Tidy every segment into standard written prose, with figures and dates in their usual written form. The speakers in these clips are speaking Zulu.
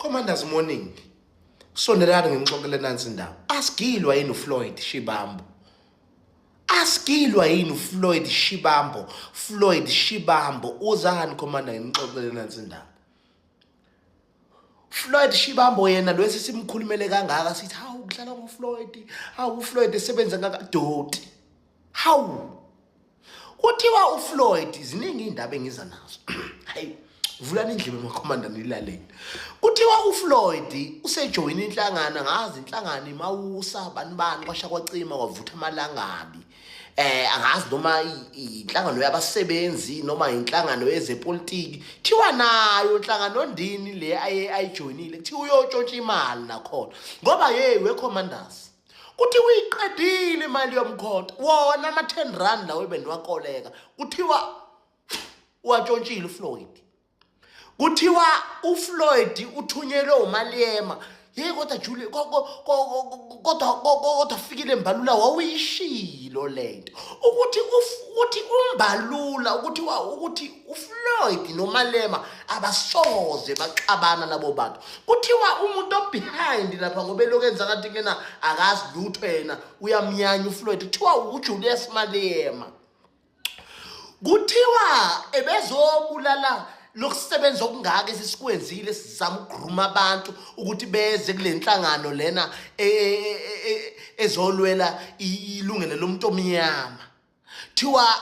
Commanders morning. Sondelana ngimxoxele nansi indaba. Asigilwa yini uFloyd Shibambo? Asigilwa yini uFloyd Shibambo? Floyd Shibambo uzani commander ngimxoxele nansi indaba. Floyd Shibambo yena lo simkhulumele kangaka sithi hawu kuhlala ngoFloyd, hawu uFloyd esebenza ngakadoti. Hawu kuthiwa uFloyd ziningi indaba engiza nazo. Hayi vulani indlebe makhomanda nilaleni. Kuthiwa uFloyd usejoyina inhlangano ngazi inhlangano imawusa banibani kwasha kwacima kwavutha amalangabi. Angazi noma inhlangano yabasebenzi noma inhlangano yezepolitiki thiwa nayo inhlangano ndini le ayijoyinile kuthi uyotshontsha imali nakhona ngoba we commanders kuthi uyiqedile imali yomkhonto wona ama 10 rand lawe beniwakoleka kuthiwa uwatshontshile uFloyd. Kuthiwa uFloyd uthunyelwe uMalema kodwa Julie kodwa fikile Mbalula wawuyishilo lento ukuthi uMbalula ukuthi uFloyd noMalema abasoze baxabana labo bantu. Kuthiwa umuntu behind lapha ngoba lokwenza kanti ngena akazi lutho yena uyamnyanya uFloyd kuthiwa uJulius Malema. Kuthiwa ebezobulala lokusebenza okungaka esisikwenzile sizama ugruma abantu ukuthi beze kule nhlangano lena ezolwela ilungelo lomuntu omnyama. Thiwa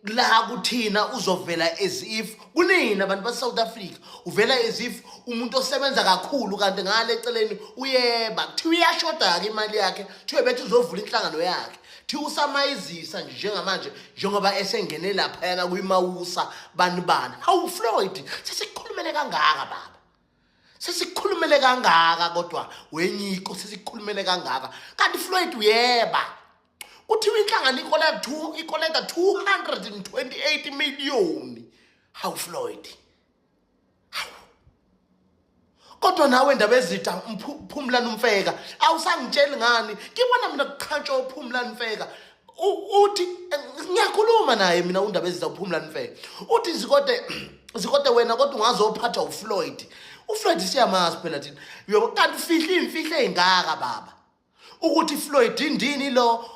la kuthina uzovela as if kunina abantu baseSouth Africa uvela as if umuntu osebenza kakhulu kanti ngale eceleni uyeba kuthiwa iyashoda ke imali yakhe thiwe bethu uzovula inhlangano yakhe. Thi usamayizisa nje njengamanje njengoba esengene lapha yana kuyimawusa banibani. Hawu Floyd sesikhulumele kangaka baba. Sesikhulumele kangaka kodwa wenyiko sesikhulumele kangaka. Kanti Floyd uyeba. Kuthiwa inhlangano ikoleka 228 million. Hawu Floyd. Kodwa nawe indaba ezitha Phumlani Mfeka awusangitsheli ngani ngibona mina kuqhantsha uPhumlani Mfeka uthi ngiyakhuluma naye mina undaba ezitha uPhumlani Mfeka uthi zikode wena kodwa ungazophatha uFloyd. uFloyd siyamazi phela thina yobo kanti imfihle engaka baba ukuthi Floyd indini lo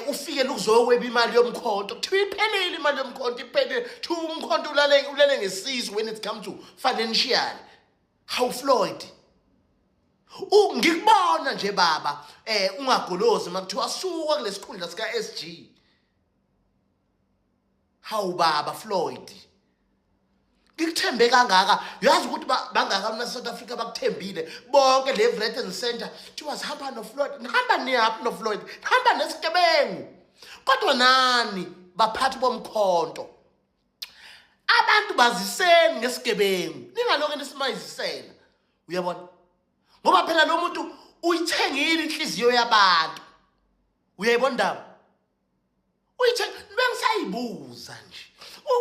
ufike ukuzokweba imali yomkhonto kuthiwa iphelele imali yomkhonto iphelele thi umkhonto ulale ngesizwe when it comes to financial. How Floyd ngikubona nje baba ungagolozi makuthiwa suka kulesikhundla sika SG. How baba Floyd ngikuthembe kangaka uyazi ukuthi bangaka na South Africa bakuthembile bonke le Everton Center thiwa sihamba noFloyd nihamba niyaphi noFloyd hamba nesigebengu kodwa nani baphathi bomkhonto abantu baziseni ngesigebengu ningaloke nisimayizisela uyabona ngoba phela lo muntu uyithengile inhliziyo yabantu uyayibona indaba bengisayibuza nje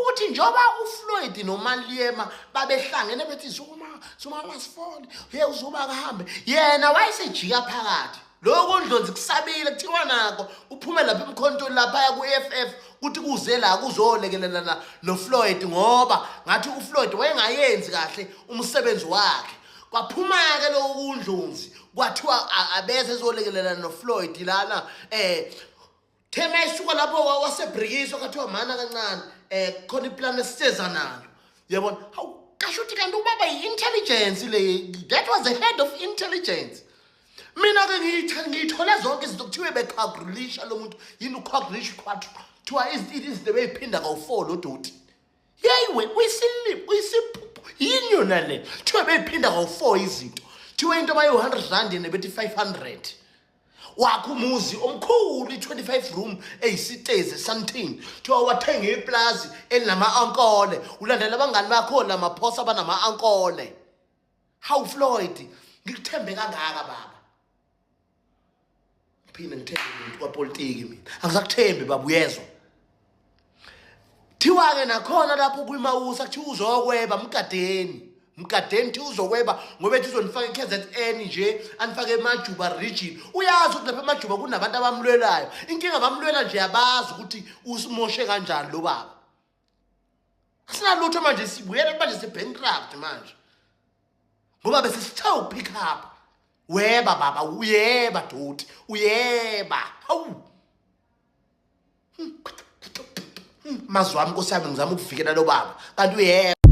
ukuthi njoba uFloyd noMalema babehlangene bethi zuma masifone uzoba kahambe yena wayesejika phakathi lokho ndlonzi kusabile kuthiwa nako uphume lapha emkhonto lapha ku-FF kuthi kuze la kuzolekelelana noFloyd ngoba ngathi uFloyd wayengayenzi kahle umsebenzi wakhe kwaphuma ke lokho kundlonzi kwathiwa abeze ezolekelelana noFloyd lana thema isuka lapho waseBrikiswa kathiwa mana kancane khona iplan esiseza nalo yabona hawu kasho ukuthi kanti ubaba yi-intelligence le that was the head of intelligence. Mina ke ngiyithole zonke izinto kuthiwe beqagrilisha lo muntu yini uqagrilisha kwathu thiwa is the way iphinda kawu4 lo doti yeyiwe uyisiphupho yini yona le thiwe bephinda kawu4 izinto thiwe into bayi 100 rand nebethi 500 wakho umuzi omkhulu i25 room eyisitezi something thiwa wathenga iplaza elinama ankole ulandela abangani bakho lamaphosa abanama ankole. How Floyd ngikuthembe kangaka baba phina ngithembe umuntu kwapolitiki mina angisakuthembi baba uyezwa thiwa ke nakhona lapho kuyimawusa kuthi uzokweba mkadeni thi uzokweba ngoba ethi uzonifaka eKZN nje anifake eMajuba region uyazi ukuthi lapha eMajuba kunabantu abamlwelayo inkinga bamlwela nje yabazi ukuthi usimoshe kanjani lo baba asinalutho manje sibuyela manje sebankrupt manje ngoba bese sithe upick up. Weba baba, uyeba doti, uyeba. Hawu. Mazwi wami Nkosi yami ngizama ukuvikela lo baba. Kanti uyeba.